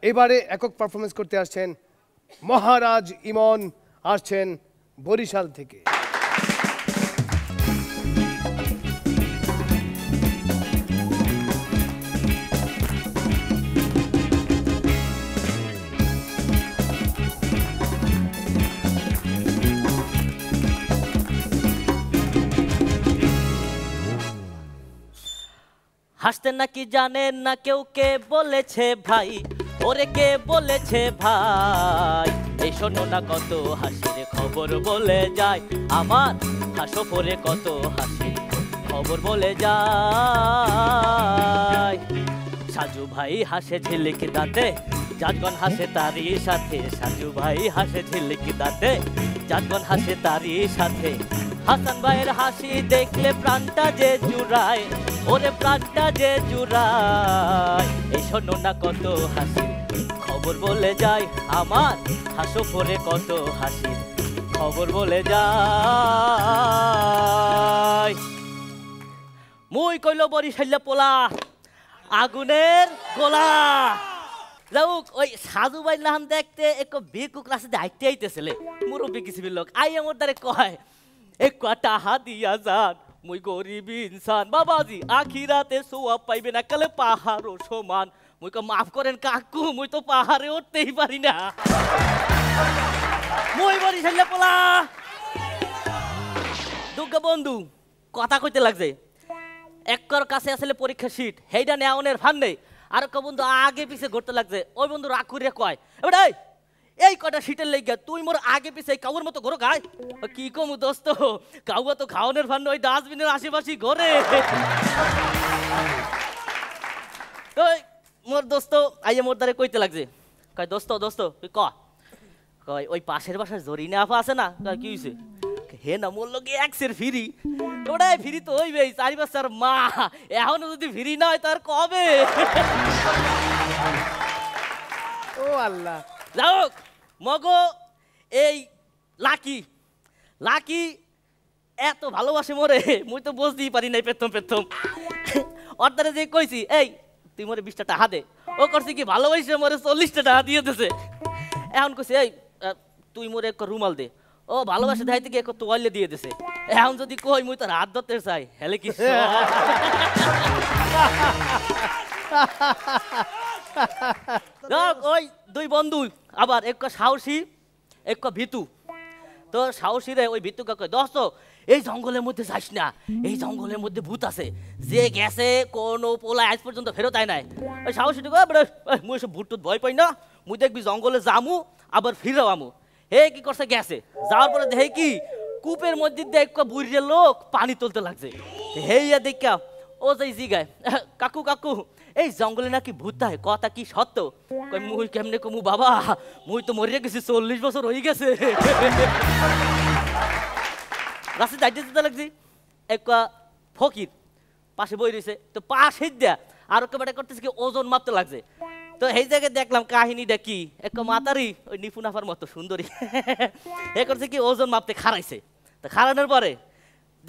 এবারে একক পারফরমেন্স করতে আসছেন মহারাজ ইমন, আসছেন বরিশাল থেকে। হাসতে নাকি জানেন না কেউ, কে বলেছে ভাই, ওরে কে বলেছে ভাই, এই শোনো না কত হাসির খবর বলে যায়, আমার হাসো পরে কত হাসির খবর বলে যায়। সাজু ভাই হাসে ঝিলিক দাঁতে, জাতগণ হাসে তারই সাথে, সাজু ভাই হাসে ঝিলিক দাঁতে, জাতগণ হাসে তারই সাথে। হাসান ভাইয়ের হাসি দেখলে প্রাণটা যে জুড়ায়, ওরে প্রাণটা যে জুড়ায়, এই শোনো না কত হাসি খবর বলে যায়, আমার হাসো পরে কত হাসি খবর বলে যায়। মুই কইল বরিশাইলা পোলা, আগুনের গোলা। যাওক ওই সাজু ভাই নাম দেখতে এক বেকুক রাস্তাতে আইতে আইতেছিলে, মুরব্বী কিছু লোক আই আমার দ্বারে কয় এক টাহা দিয়া যান, মুই গরিব ইনসান, বাবাজি আখিরাতে সোয়াব পাইবে না, কালে পাহাড়ও সমান। মুই কে মাফ করেন কাকু, মুই তো পাহাড়ে উঠতেই পারি না। মুই বরিশাইলা পোলা। দুর্গা বন্ধু কথা কইতে লাগছে, একর কাছে আসলে পরীক্ষা শীট, হেইডা নেওয়ানের ফান নেই। আর এক বন্ধু আগে পিছে ঘুরতে লাগছে, ওই বন্ধু রাগ করিয়া কয় এবারে এই কটা শীতের লেগে তুই মোর আগে পিছে কাউর মতো ঘোরো গায়। কি কমু দোস্ত, কাউয়া তো খাওয়ানোর ফান ওই ডাস্টবিনের আশেপাশে ঘরে। মোর দোস্ত আইয়া মোর দ্বারে কইতে লাগছে, কয় দোস্ত দোস্ত তুই কয় ওই পাশের বাসার জরিনা আপা আছে না, কি হয়েছে? হে না মোর লোকে এক্সের ফিরি, ওটাই ফিরি তো হইবে, 4 বছর মা, এখনো যদি ফিরি না হয় তার কবে? ও আল্লাহ। যাও মগো এই লাকি লাকি এত ভালোবাসে মোরে, মুই তো বুঝতেই পারি নাই প্রথম প্রথম। ওর দ্বারা যে কইছি এই তুই মোরে 20টা টাকা দে, ও করছে কি ভালোবাসে মোরে 40টা টাকা দিয়ে দিছে। এখন কইছে এই তুই মোরে এক রুমাল দে, ও ভালোবাসে দেখাই থেকে এক তোয়ালে দিয়ে দিছে। এখন যদি কই মুই তোর হাত ধরতে চাই, হেলে কি ওই দুই বন্ধু আবার এক সাহসী এক ভিতু। তো সাহসী রে ওই ভিতুকে কয় দোস্ত এই জঙ্গলের মধ্যে যাইস না, এই জঙ্গলের মধ্যে ভূত আছে, যে গেছে কোনো পোলা আজ পর্যন্ত ফেরত আয় নাই। ওই সাহসীটা কয় মুই সব ভূত টুত ভয় পাই না, মুই দেখবি জঙ্গলে যামু আবার ফিরেও আমু। হে কি করছে গেছে, যাওয়ার পরে দেখে কি কূপের মধ্যে দেখ বুড়িয়ে লোক পানি তুলতে লাগছে। হেইয়া দেখা ও যাই জিগায় কাকু কাকু এই জঙ্গলে নাকি ভূত থাকে, কথা কি সত্য? কই মুই কেমনে কমু বাবা, মুই তো মরিয়া গেছি, 40 বছর হয়ে গেছে। রাস্তায় যাইতে যেতে লাগছি, এক ফকির পাশে বই রয়েছে, তো পাশে দেয়া আর একেবারে করতেছে কি ওজন মাপতে লাগছে। তো এই জায়গায় দেখলাম কাহিনীটা কি, এক মাতারি ওই নিপুনাফার মতো সুন্দরী এ করছে কি ওজন মাপতে খারাইছে। তো খারানোর পরে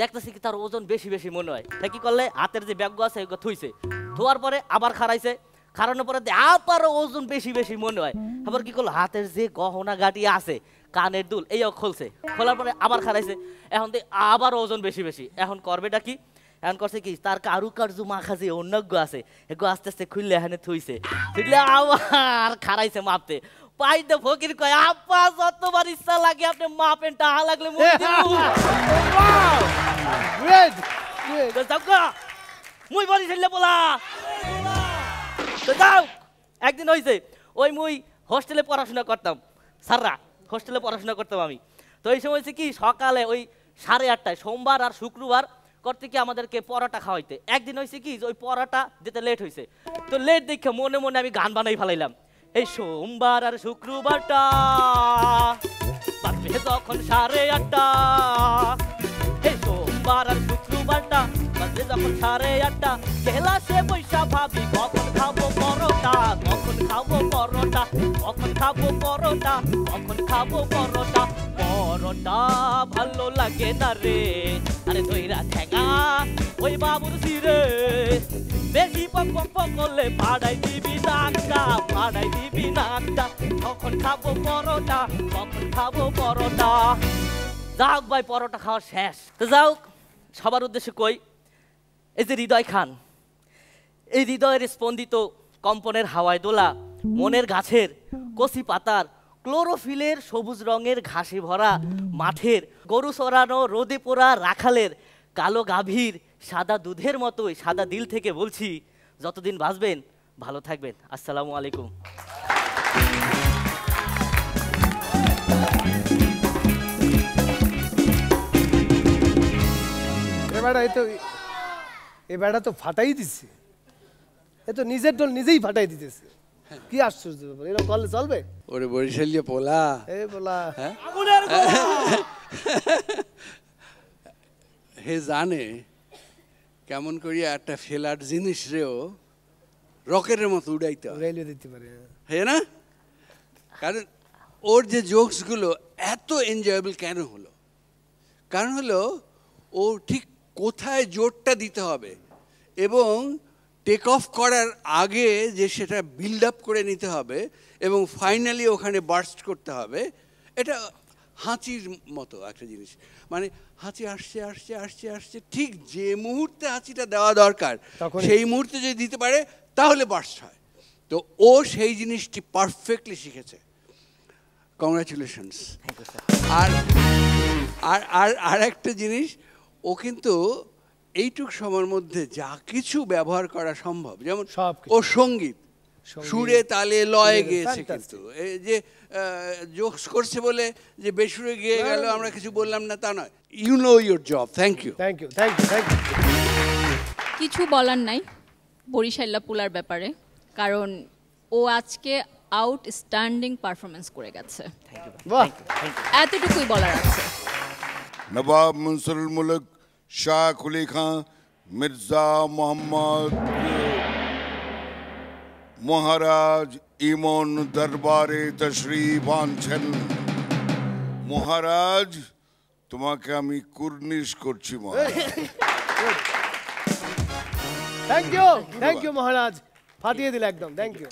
দেখতেছি কি তার ওজন বেশি বেশি মনে হয়, তা কি করলে হাতের যে ব্যাগ আছে ওগুলো থুইছে, ধোয়ার পরে আবার খারাইছে, খারানোর পরে আবার ওজন বেশি বেশি মনে হয়, আবার কি করলো হাতের যে গহনা গাটি আছে কানের দুল এইও খুলছে, খোলার পরে আবার খারাইছে, এখন আবার ওজন বেশি বেশি। এখন করবেটা কি, এখন করছে কি তার কারুকার্য মাখা যে অন্যজ্ঞ আছে এগো আস্তে আস্তে খুললে এখানে থুইছে, থুইলে আবার খারাইছে মাপতে। পাইতে ফকির কয় আপা যতবার ইচ্ছা লাগে আপনি মাপেন, টাহা লাগলে মুই বলি ছেলে বলা। তো যাও একদিন হয়েছে ওই মুই হোস্টেলে পড়াশোনা করতাম, স্যাররা হোস্টেলে পড়াশোনা করতাম আমি। তো এই সময় হয়েছে কি সকালে ওই 8:30টায় সোমবার আর শুক্রবার করতে কি আমাদেরকে পরোটা খাওয়াইতে। একদিন হয়েছে কি ওই পরোটা যেতে লেট হয়েছে, তো লেট দেখে মনে মনে আমি গান বানাই ফেলাইলাম, এই সোমবার আর শুক্রবারটা বাজবে যখন 8:30, এই সোমবার আর শুক্রবারটা বাজবে যখন 8:30, ক্লাসে বৈশা ভাবি কখন খাবো পরোটা, কখন খাবো পরোটা, কখন খাবো পরোটা, কখন খাবো পরোটা। পরোটা ভালো লাগে না রে, আরে ধইরা ঠেঙা ওই বাবুর সিরে, বেশি পক পক পক করলে ফাড়াই দিবি নাকটা, ফাড়াই দিবি নাকটা। কখন খাবো পরোটা, কখন খাবো পরোটা। যাক ভাই, পরোটা খাওয়া শেষ। তো যাও, সবার উদ্দেশ্যে কই, এই যে হৃদয় খান, এই হৃদয়ের স্পন্দিত কম্পনের হাওয়ায় দোলা মনের গাছের কচি পাতার ক্লোরোফিলের সবুজ রঙের ঘাসে ভরা মাঠের গরু চড়ানো রোদে পোড়া রাখালের কালো গাভীর সাদা দুধের মতোই সাদা দিল থেকে বলছি, যতদিন বাঁচবেন ভালো থাকবেন। আসসালামু আলাইকুম। এ বেটা তো ফাটাই দিচ্ছে, এ তো নিজের দল নিজেই ফাটাই দিতেছে। কি আশ্চর্য ব্যাপার, এরকম করলে চলবে? ওরে বরিশালিয়া পোলা, এই বলা হে জানে কেমন করিয়া একটা ফেলার জিনিস রেও রকেটের মতো উড়াইতে হয়, রেলওয়ে দিতে পারে। হ্যাঁ না? কারণ ওর যে জোকসগুলো এত এনজয়েবল কেন হলো? কারণ হলো ও ঠিক কোথায় জোরটা দিতে হবে এবং টেক অফ করার আগে যে সেটা বিল্ড আপ করে নিতে হবে এবং ফাইনালি ওখানে বার্স্ট করতে হবে। এটা হাঁচির মতো একটা জিনিস, মানে হাঁচি আসছে আসছে আসছে আসছে, ঠিক যে মুহূর্তে হাঁচিটা দেওয়া দরকার সেই মুহূর্তে যদি দিতে পারে তাহলে বার্স্ট হয়। তো ও সেই জিনিসটি পারফেক্টলি শিখেছে। কংগ্রাচুলেশনস। আর আর আর আর একটা জিনিস, ও কিন্তু এইটুক সময়ের মধ্যে যা কিছু ব্যবহার করা সম্ভব, যেমন ও সঙ্গীত সুরে তালে লয়ে গিয়েছে, কিন্তু এই যে জোকস করছে বলে যে বেসুরে গিয়ে গেল আমরা কিছু বললাম না তা নয়। You know your job. Thank you, thank you, thank you, thank you. কিছু বলার নাই বরিশাল্লা পোলার ব্যাপারে, কারণ ও আজকে আউটস্ট্যান্ডিং পারফরমেন্স করে গেছে। এতটুকুই বলার আছে। নবাব মুনসিরুল মুলক শাহ কুলি খান মির্জা মোহাম্মদ মহারাজ ইমন দরবারে তশরিফ আনছেন। মহারাজ, তোমাকে আমি কুর্নিশ করছি মহারাজ। থ্যাংক ইউ মহারাজ, ফাটিয়ে দিলে একদম। Thank you.